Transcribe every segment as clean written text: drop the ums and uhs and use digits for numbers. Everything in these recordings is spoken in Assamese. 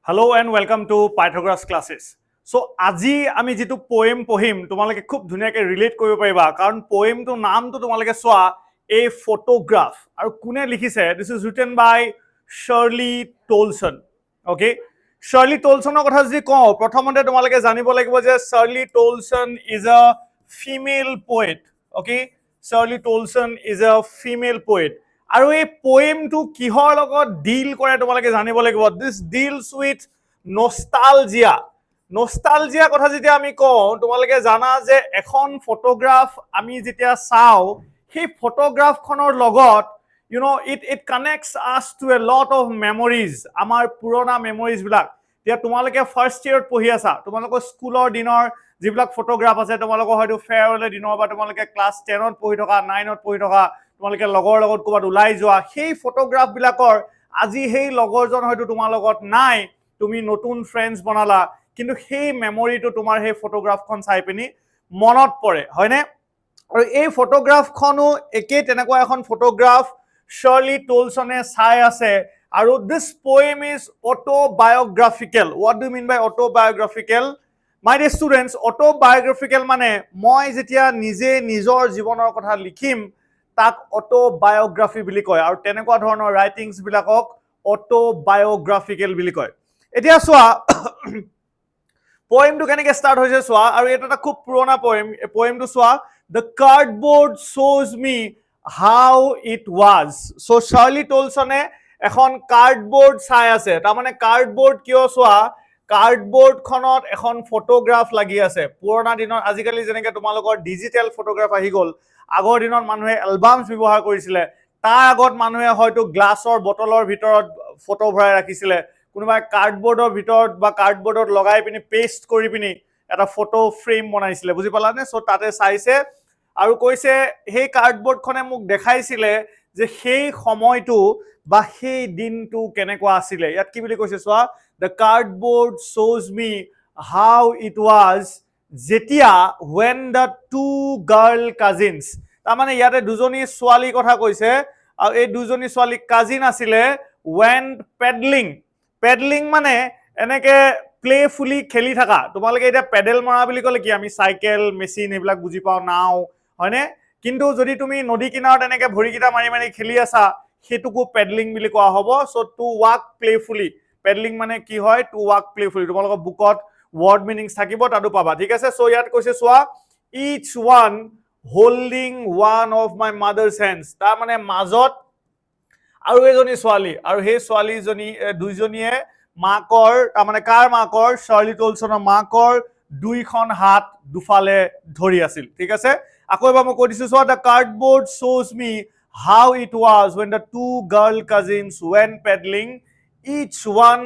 Hello and welcome to Pythagoras classes. So আজি আমি যেটো পোয়েম পঢ়িম তোমালোকে খুব ধুনিয়াকে ৰিলেট কৰিব পাৰিবা কাৰণ পোয়েমটো নামটো তোমালোকে চোৱা এ ফটোগ্ৰাফ আৰু কোনে লিখিছে this is written by Shirley Tolson okay Shirley টলসনৰ কথা যদি কওঁ প্ৰথমতে তোমালোকে জানিব লাগিব যে Shirley Tolson is a female poet okay Shirley Tolson is a female poet আৰু এই পোয়েমটো কিহৰ লগত ডিল কৰে তোমালোকে জানিব লাগিব দিস ডিলস উইথ নষ্টালজিয়া কথা যেতিয়া আমি কওঁ তোমালোকে জানা যে এখন ফটোগ্ৰাফ আমি যেতিয়া চাওঁ সেই ফটোগ্ৰাফখনৰ লগত it connects us to a lot of memories আমাৰ পুৰণা মেমৰিজ বিলাক এতিয়া তোমালোকে ফাৰ্ষ্ট ইয়াৰত পঢ়ি আছা তোমালোকৰ স্কুলৰ দিনৰ যিবিলাক ফটোগ্ৰাফ আছে তোমালোকৰ হয়তো ফেয়াৰৱেলৰ দিনৰ বা তোমালোকে ক্লাছ 10ত পঢ়ি থকা 9ত পঢ়ি থকা তোমালোকে লগৰ লগত ক'বাত ওলাই যোৱা সেই ফটোগ্ৰাফ বিলাকৰ আজি সেই লগৰজন হয়তো তোমাৰ লগত নাই তুমি নতুন ফ্ৰেন্ডছ বনালা কিন্তু সেই মেমৰিটো তোমাৰ সেই ফটোগ্ৰাফখন চাই পিনি মনত পৰে হয়নে আৰু এই ফটোগ্ৰাফখনো একে তেনেকুৱা এখন ফটোগ্ৰাফ শাৰ্লি টলসনে চাই আছে আৰু this poem is autobiographical what do mean by autobiographical my dear students autobiographical মানে মই যেতিয়া নিজে নিজৰ জীৱনৰ কথা লিখিম তাক অটোবায়োগ্ৰাফি বুলি কয় আৰু তেনেকুৱা ধৰণৰ ৰাইটিংছ বিলাকক অটোবায়োগ্ৰাফিকেল বুলি কয় এতিয়া চোৱা পোয়েমটো কেনেকৈ ষ্টাৰ্ট হৈছে চোৱা আৰু এটা খুব পুৰণা পোয়েমটো চোৱা the cardboard shows me how it was so শাৰ্লি টলসনে এখন কাৰ্ডবোৰ্ড চাই আছে তাৰমানে কাৰ্ডবোৰ্ড কিয় চোৱা কাৰ্ডবোৰ্ডখনত এখন ফটোগ্ৰাফ লাগি আছে পুৰণা দিনৰ আজিকালি যেনেকৈ তোমালোকৰ ডিজিটেল ফটোগ্ৰাফ আহি গ'ল আগৰ দিনত মানুহে এলবামছ ব্যৱহাৰ কৰিছিলে তাৰ আগত মানুহে হয়তো গ্লাছৰ বটলৰ ভিতৰত ফটো ভৰাই ৰাখিছিলে কোনোবাই কাৰ্ডবোৰ্ডৰ ভিতৰত বা কাৰ্ডবোৰ্ডত লগাই পিনি পেষ্ট কৰি পিনি এটা ফটো ফ্ৰেম বনাইছিলে বুজি পালানে সো তাতে চাইছে আৰু কৈছে সেই কাৰ্ডবোৰ্ডখনে মোক দেখাইছিলে যে সেই সময়টো বা সেই দিনটো কেনেকুৱা আছিলে ইয়াত কি বুলি কৈছে চোৱা the cardboard shows me how it was যেতিয়া when the two girl cousins তাৰমানে ইয়াতে দুজনী ছোৱালী কথা কৈছে আৰু এই দুজনী ছোৱালী কাজিন আছিলে went পেডলিং মানে এনেকে প্লেফুলি খেলি থাকা তোমালোকে এটা পেডেল মৰা বুলি ক'লে কি আমি সাইকেল মেচিন এইবিলাক বুজি পাওঁ নাও হয়নে কিন্তু যদি তুমি নদী কিনাৰত এনেকে ভৰিকিটা মাৰি মাৰি খেলি আছা হেতুকো পেডলিং বুলি কোৱা হ'ব সো টু ৱাক প্লেফুলি পেডলিং মানে কি হয় টু ৱাক প্লেফুলি তোমালোকৰ বুকত ওয়াৰ্ড মিনিংস থাকিব তাতো পাবা ঠিক আছে সো ইয়াত কৈছে চোৱা each one holding one of my mother's hands তাৰ মানে মাজত আৰু এজনী ছোৱালী আৰু সেই ছোৱালীজনী দুইজনীয়ে মাকৰ তাৰ মানে কাৰ মাকৰ শাৰ্লি টলসনৰ মাকৰ দুইখন হাত দুফালে ধৰি আছিল ঠিক আছে আকৌ এবাৰ মই কৈ দিছো চোৱা the cardboard shows me how it was when the two girl cousins went pedaling each one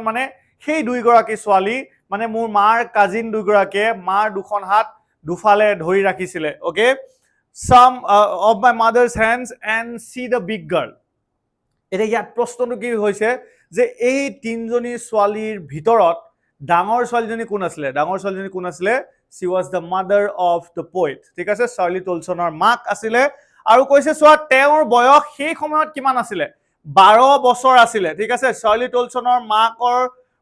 মানে সেই দুইগৰাকী ছোৱালী মানে মোৰ মাৰ কাজিন দুইগৰাকীয়ে মাৰ দুখন হাত দুফালে ধৰি ৰাখিছিলে okay some of my mother's hands and see the big girl এটা ইয়াত প্ৰশ্নটো কি হৈছে যে এই তিনজনী ছোৱালীৰ ভিতৰত ডাঙৰ ছোৱালীজনী কোন আছিলে she was the mother of the poet ঠিক আছে শাৰ্লি টলসনৰ মাক আছিলে আৰু কৈছে চোৱা তেওঁৰ বয়স সেই সময়ত কিমান আছিলে 12 বছৰ আছিলে ঠিক আছে শাৰ্লি টলসনৰ মাকৰ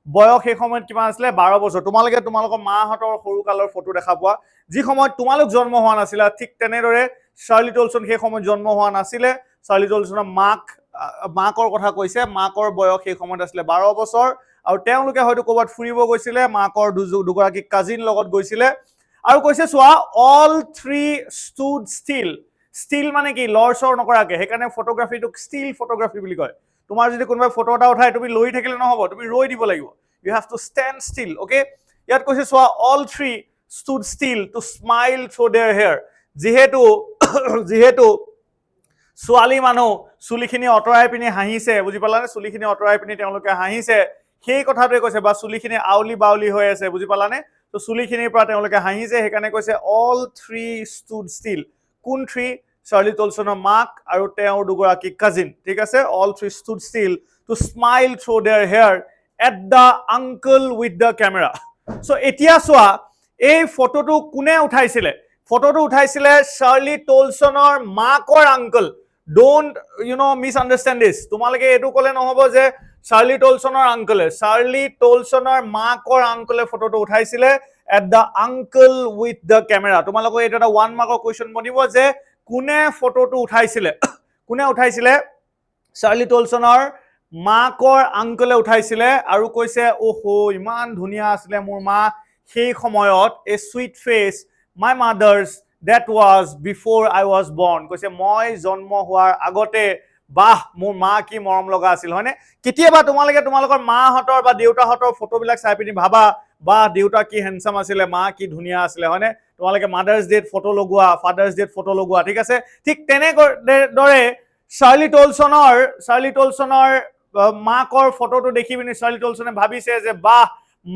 বয়স সেই সময়ত কিমান আছিলে 12 বছৰ তোমালোকে তোমালোকৰ মাহঁতৰ সৰু কালৰ ফটো দেখা পোৱা যি সময়ত তোমালোক জন্ম হোৱা নাছিলা ঠিক তেনেদৰে শাৰ্লি টলসন সেই সময়ত জন্ম হোৱা নাছিলে শাৰ্লি টলসনৰ মাকৰ কথা কৈছে মাকৰ বয়স সেই সময়ত আছিলে 12 বছৰ আৰু তেওঁলোকে হয়তো ক'বাত ফুৰিব গৈছিলে মাকৰ দুগৰাকী কাজিন লগত গৈছিলে আৰু কৈছে চোৱা all three stood still মানে কি লৰচৰ নকৰাকে সেইকাৰণে ফটোগ্ৰাফিটোক ষ্টিল ফটোগ্ৰাফি বুলি কয় তোমাৰ যদি কোনোবাই ফটো এটা উঠাই তুমি লই থাকিলে নহব তুমি ৰৈ দিব লাগিব you have to stand still okay ইয়াত কৈছে চোৱা all three stood still to smile through their hair যিহেতু ছোৱালী মানুহ চুলিখিনি অতৰাই পিনি হাঁহিছে বুজি পালানে চুলিখিনি অতৰাই পিনি তেওঁলোকে হাঁহিছে সেই কথাটোৱে কৈছে বা চুলিখিনি আউলি বাউলি হৈ আছে বুজি পালানে তো চুলিখিনিৰ পৰা তেওঁলোকে হাঁহিছে সেইকাৰণে কৈছে all three stood still কোন থ্ৰী শাৰ্লি টলসনৰ মাক আৰু তেওঁৰ দুগৰাকী কাজিন ঠিক আছে all three stood still to smile through their hair at the uncle with the camera so এতিয়া চোৱা এই ফটোটো কোনে উঠাইছিলে শাৰ্লি টলসনৰ মাকৰ আঙ্কল don't misunderstand this তোমালোকে এটো ক'লে নহব যে চাৰ্লি টলছনৰ আংকলে, চাৰ্লি টলছনৰ মাকৰ আংকলে ফটোটো উঠাইছিলে at the uncle with the camera. তোমালোকৰ এইটো এটা 1 মাৰ্কৰ কুৱেশ্যন বনিব যে কোনে ফটোটো উঠাইছিলে, কোনে উঠাইছিলে? চাৰ্লি টলছনৰ মাকৰ আংকলে উঠাইছিলে আৰু কৈছে ওহো ইমান ধুনীয়া আছিলে মোৰ মা সেই সময়ত, a sweet face my mothers that was before I was born। কৈছে মই জন্ম হোৱাৰ আগতে বাহ মোৰ মা কি মৰম লগা আছিল, হয়নে? কেতিয়াবা তোমালোকে তোমালোকৰ মাহঁতৰ বা দেউতাহঁতৰ ফটোবিলাক চাই পিনি ভাবা বা দেউতা কি হেণ্ডসাম আছিলে, মা কি ধুনীয়া আছিলে, হয়নে? তোমালোকে মাদাৰ্ছ ডেত ফটো লগোৱা, ফাদাৰ্ছ ডেত ফটো লগোৱা, ঠিক আছে? ঠিক তেনেদৰে চাৰ্লি টলছনৰ মাকৰ ফটোটো দেখি পিনি চাৰ্লি টলছনে ভাবিছে যে বাহ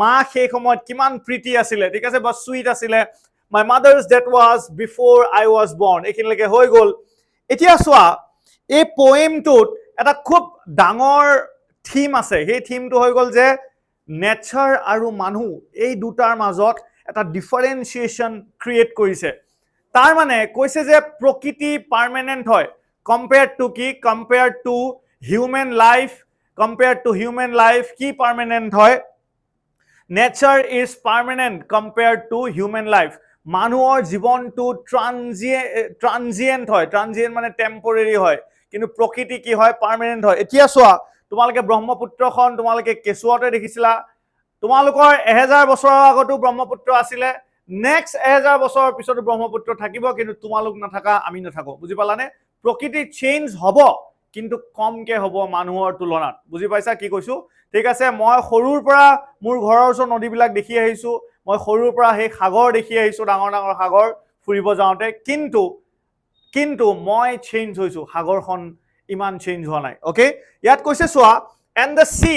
মা সেই সময়ত কিমান প্ৰীতি আছিলে, ঠিক আছে, বা চুইট আছিলে। My mother's death was before I was born। এইখিনিলৈকে হৈ গ'ল। এতিয়া চোৱা এই পয়েমটোত এটা খুব ডাঙৰ থিম আছে। সেই থিমটো হৈ গ'ল যে নেচাৰ আৰু মানুহ এই দুটাৰ মাজত এটা ডিফাৰেঞ্চিয়েশ্যন ক্ৰিয়েট কৰিছে। তাৰ মানে কৈছে যে প্ৰকৃতি পাৰ্মানেণ্ট হয় কম্পেয়াৰ্ড টু কি? Compared to human life. Compared to human life কি পাৰ্মানেণ্ট হয়? Nature is permanent compared to human life. মানুহৰ জীৱনটো ট্ৰানজিয়েণ্ট হয়, ট্ৰানজিয়েণ্ট মানে টেম্পৰেৰী হয়, কিন্তু প্ৰকৃতি কি হয়? পাৰ্মানেণ্ট হয়। এতিয়া চোৱা তোমালোকে ব্ৰহ্মপুত্ৰখন তোমালোকে কেঁচুৱাতে দেখিছিলা, তোমালোকৰ 1000 বছৰৰ আগতো ব্ৰহ্মপুত্ৰ আছিলে, নেক্সট 1000 বছৰৰ পিছতো ব্ৰহ্মপুত্ৰ থাকিব, কিন্তু তোমালোক নাথাকা, আমি নাথাকো। বুজি পালানে? প্ৰকৃতি চেঞ্জ হ'ব কিন্তু কমকে হ'ব মানুহৰ তুলনাত। বুজি পাইছা কি কৈছো? ঠিক আছে, মই সৰুৰ পৰা মোৰ ঘৰৰ ওচৰৰ নদীবিলাক দেখি আহিছো, মই সৰুৰ পৰা সেই সাগৰ দেখি আহিছো, ডাঙৰ ডাঙৰ সাগৰ ফুৰিব যাওঁতে, কিন্তু মই চেঞ্জ হৈছো, সাগৰখন ইমান চেঞ্জ হোৱা নাই। অ'কে, ইয়াত কৈছে চোৱা এণ্ড দ্য সি,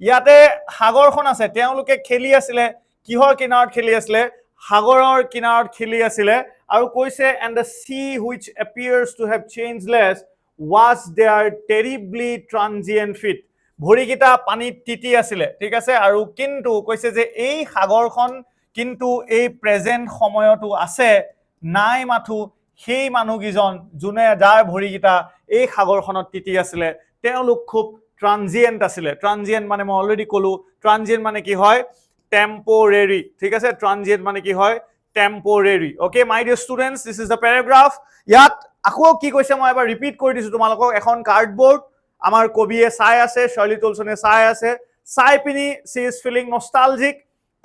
ইয়াতে সাগৰখন আছে, তেওঁলোকে খেলি আছিলে, কিহৰ কিনাৰত খেলি আছিলে? সাগৰৰ কিনাৰত খেলি আছিলে। আৰু কৈছে and the sea which appears to have changeless was their terribly transient feet। ভৰিকেইটা পানীত তিতি আছিলে, ঠিক আছে, আৰু কিন্তু কৈছে যে এই সাগৰখন কিন্তু এই প্ৰেজেণ্ট সময়তো আছে, নাই মাথো সেই মানুহকেইজন যোনে যাৰ ভৰিকেইটা এই সাগৰখনত তিতি আছিলে, তেওঁলোক খুব ট্ৰানজিয়েণ্ট আছিলে। ট্ৰানজিয়েণ্ট মানে মই অলৰেডি ক'লো, ট্ৰানজিয়েণ্ট মানে কি হয়? টেম্পৰেৰী, ঠিক আছে? ট্ৰানজিয়েণ্ট মানে কি হয়? Temporary. Okay my dear students, this is the paragraph. ইয়াত আকৌ কি কৈছে মই এবাৰ ৰিপিট কৰি দিছো তোমালোকক। এখন কাৰ্ডবৰ্ড আমাৰ কবিয়ে চাই আছে, চাৰ্লি টলছনে চাই আছে, চাই পিনি সি ইজ ফিলিং নষ্টালজিক।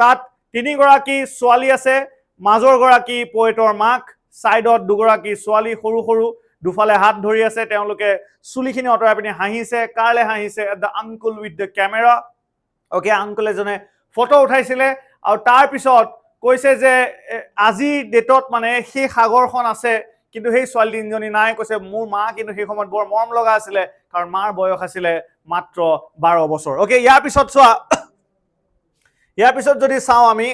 তাত 3 গৰাকী ছোৱালী আছে, মাজৰ গৰাকী পয়েটৰ মাক, চাইডত 2 গৰাকী ছোৱালী সৰু সৰু, দুফালে হাত ধৰি আছে, তেওঁলোকে চুলিখিনি অঁতৰাই পিনি হাঁহিছে। কাৰলে হাঁহিছে? At the uncle with the camera. Okay, uncle এজনে ফটো উঠাইছিলে আৰু তাৰ পিছত কৈছে যে আজিৰ ডেটত মানে সেই সাগৰখন আছে কিন্তু সেই ছোৱালী 3জনী নাই। কৈছে মোৰ মা কিন্তু সেই সময়ত বৰ মৰম লগা আছিলে, কাৰণ মাৰ বয়স আছিলে মাত্ৰ 12 বছৰ। অ'কে, ইয়াৰ পিছত চোৱা, ইয়াৰ পিছত যদি চাওঁ আমি,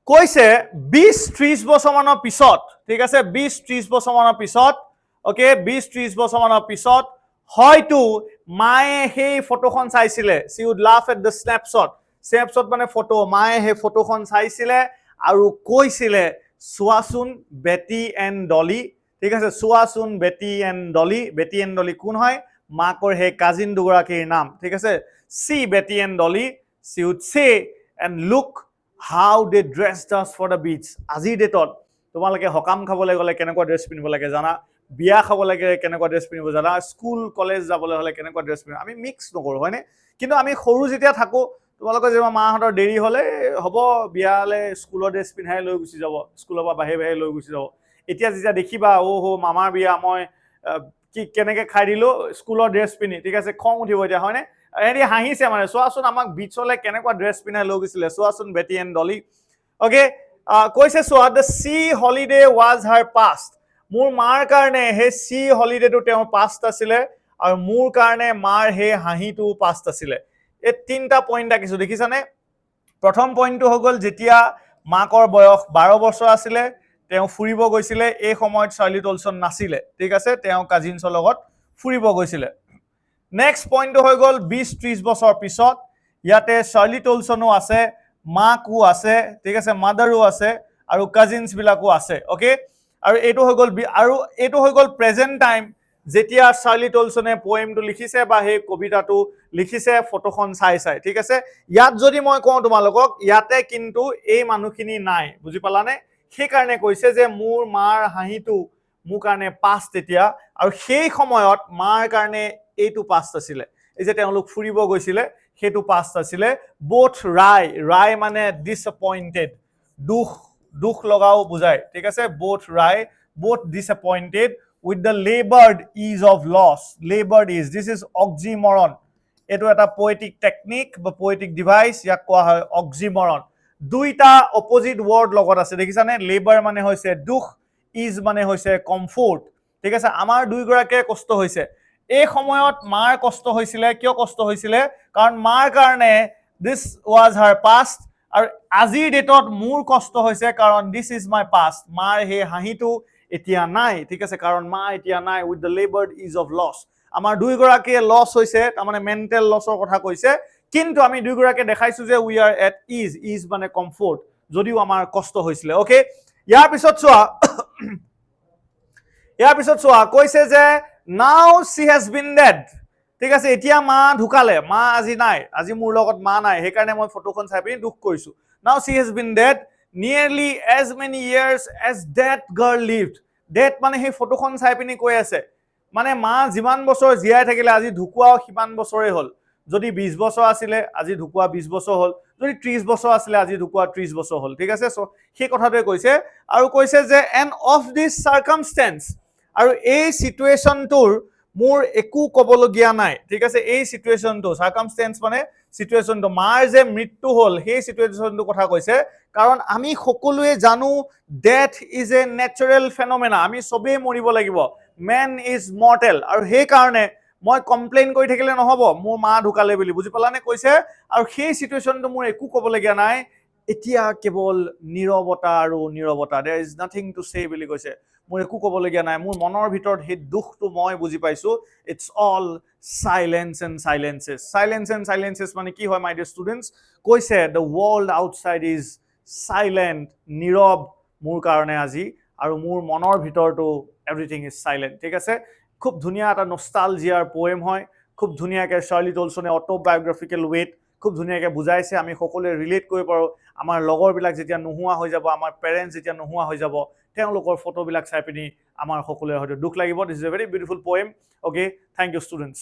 কৈছে 20-30 বছৰ মানৰ পিছত, ঠিক আছে, 20-30 বছৰ মানৰ পিছত, অ'কে, 20-30 বছৰ মানৰ পিছত হয়তো মায়ে সেই ফটোখন চাইছিলে। she would laugh at the snapshot। Snapshot মানে ফটো। মায়ে সেই ফটোখন চাইছিলে আৰু কৈছিলে চোৱাচোন বেটি এণ্ড ডলি, ঠিক আছে, চোৱাচোন Betty and Dolly. Betty and Dolly কোন হয়? মাকৰ সেই কাজিন দুগৰাকীৰ নাম, ঠিক আছে। see Beti and Dolly, she would say and look how they dressed us for the beach। আজিৰ ডেটত তোমালোকে সকাম খাবলৈ গ'লে কেনেকুৱা ড্ৰেছ পিন্ধিব লাগে জানা? বিয়া খাব লাগে কেনেকুৱা ড্ৰেছ পিন্ধিব জানা? স্কুল কলেজ যাবলৈ হ'লে কেনেকুৱা ড্ৰেছ পিন্ধিব? আমি মিক্স নকৰোঁ, হয়নে? কিন্তু আমি সৰু যেতিয়া থাকোঁ, তোমালোকৰ যেনিবা মাহঁতৰ দেৰি হ'লে হ'ব, বিয়ালৈ স্কুলৰ ড্ৰেছ পিন্ধাই লৈ গুচি যাব, স্কুলৰ পৰা বাহিৰে বাহিৰে লৈ গুচি যাব। এতিয়া যেতিয়া দেখিবা মামাৰ বিয়া মই কি কেনেকৈ খাই দিলোঁ স্কুলৰ ড্ৰেছ পিন্ধি, ঠিক আছে, খং উঠিব এতিয়া, হয়নে? এহেঁতি হাঁহিছে মানে, চোৱাচোন আমাক বিচলৈ কেনেকুৱা ড্ৰেছ পিন্ধাই লৈ গৈছিলে, চোৱাচোন বেটি এণ্ড ডলি। অ'কে, কৈছে চোৱা the sea holiday was her past. মোৰ মাৰ কাৰণে সেই চি হলিডেটো তেওঁৰ পাষ্ট আছিলে, আৰু মোৰ কাৰণে মাৰ সেই হাঁহিটো পাষ্ট আছিলে। এই 3টা পইণ্ট ৰাখিছোঁ, দেখিছানে? প্ৰথম পইণ্টটো হৈ গ'ল যেতিয়া মাকৰ বয়স 12 বছৰ আছিলে, তেওঁ ফুৰিব গৈছিলে, এই সময়ত চাৰ্লি টলছন নাছিলে, ঠিক আছে, তেওঁ কাজিনছৰ লগত ফুৰিব গৈছিলে। নেক্সট পইণ্টটো হৈ গ'ল 20-30 বছৰ পিছত, ইয়াতে চাৰ্লি টলছনো আছে, মাকো আছে, ঠিক আছে, মাদাৰো আছে, আৰু কাজিনছবিলাকো আছে। অ'কে, আৰু এইটো হৈ গ'ল প্ৰেজেণ্ট টাইম যেতিয়া চাৰ্লি টলছনে পোয়েমটো লিখিছে বা সেই কবিতাটো লিখিছে ফটোখন চাই চাই ঠিক আছে ইয়াত যদি মই কওঁ তোমালোকক ইয়াতে কিন্তু এই মানুহখিনি নাই বুজি পালানে সেইকাৰণে কৈছে যে মোৰ মাৰ হাঁহিটো মোৰ কাৰণে পাষ্ট এতিয়া আৰু সেই সময়ত মাৰ কাৰণে এইটো পাষ্ট আছিলে এই যে তেওঁলোক ফুৰিব গৈছিলে সেইটো পাষ্ট আছিলে বোথ ৰাই মানে ডিসএপয়েন্টেড দুখ লগাও বুজায় ঠিক আছে both disappointed with the labored ease of loss. Labored ease, this is oxymoron. Eto eta poetic technique বা poetic device ইয়াক কোৱা হয় oxymoron. দুইটা opposite word লগত আছে দেখিছানে labor মানে হৈছে দুখ ease মানে হৈছে comfort ঠিক আছে আমাৰ দুইগৰাকীয়ে কষ্ট হৈছে এই সময়ত মাৰ কষ্ট হৈছিলে কিয় কষ্ট হৈছিলে কাৰণ মাৰ কাৰণে this was her past আৰু আজিৰ ডেটত মোৰ কষ্ট হৈছে কাৰণ this is my past মাৰ হে হাঁহিটো এতিয়া নাই ঠিক আছে কাৰণ মা এতিয়া নাই with the labored ease of loss আমাৰ দুইগৰাকীয়ে লস হৈছে তাৰ মানে মেন্টাল লসৰ কথা কৈছে কিন্তু আমি দুইগৰাকীয়ে দেখাইছো যে we are at ease মানে কমফৰ্ট যদিও আমাৰ কষ্ট হৈছিলে ওকে ইয়াৰ পিছত চোৱা কৈছে যে now she has been dead ঠিক আছে এতিয়া মা ঢুকালে মা আজি নাই আজি মোৰ লগত মা নাই সেইকাৰণে মই ফটোখন চাই পিনি দুখ কৰিছো now she has been dead nearly as many years as that girl lived that মানে সেই ফটোখন চাই পিনি কৈ আছে মানে মা যিমান বছৰ জীয়াই থাকিলে আজি ঢুকুৱা কিমান বছৰে হ'ল যদি 20 বছৰ আছিল আজি ঢুকুৱা 20 বছৰ হ'ল যদি 30 বছৰ আছিল আজি ঢুকুৱা 30 বছৰ হ'ল ঠিক আছে সো সেই কথাটোৱে কৈছে আৰু কৈছে যে and of this circumstance আৰু এই সিচুৱেশনটোৰ মোৰ একো কবলগীয়া নাই ঠিক আছে এই সিচুৱেশনটো সাৰ্কামস্টেন্স মানে সিচুৱেশনটো মাৰ যে মৃত্যু হ'ল সেই সিচুৱেশনটো কথা কৈছে কাৰণ আমি সকলোৱে জানো ডেথ ইজ এ ন্যাচাৰাল ফেনোমেনা আমি সবে মৰিব লাগিব ম্যান ইজ মৰ্টেল আৰু সেই কাৰণে মই কমপ্লেইন কৰি থাকিলে নহব মোৰ মা ঢুকালে বুলি বুজি পালানে কৈছে আৰু সেই সিচুৱেশনটো মোৰ একো কবলগীয়া নাই এতিয়া কেৱল নীৰৱতা আৰু নীৰৱতা there is nothing to say বুলি কৈছে মোৰ একো কবলগীয়া নাই মোৰ মনৰ ভিতৰত হে দুখটো মই বুজি পাইছো it's all silence and silences মানে কি হয় my dear students কৈছে the world outside is silent নীৰৱ মোৰ কাৰণে আজি আৰু মোৰ মনৰ ভিতৰটো everything is silent ঠিক আছে খুব ধুনিয়া এটা নষ্টালজিয়াৰ পোয়েম হয় খুব ধুনিয়াকে চাৰ্লি টলছনে অটোবায়োগ্ৰাফিক্যাল ৱেট খুব ধুনিয়াকে বুজাইছে আমি সকলোৱে ৰিলেট কৰিব পাৰো আমাৰ লগৰ বিলাক যেতিয়া নোহোৱা হৈ যাব আমাৰ পেৰেন্টস যেতিয়া নোহোৱা হৈ যাব তেওঁলোকৰ ফটো বিলাক চাই পিনি আমাৰ সকলোৰে হয়তো দুখ লাগিব this is a very beautiful poem okay thank you students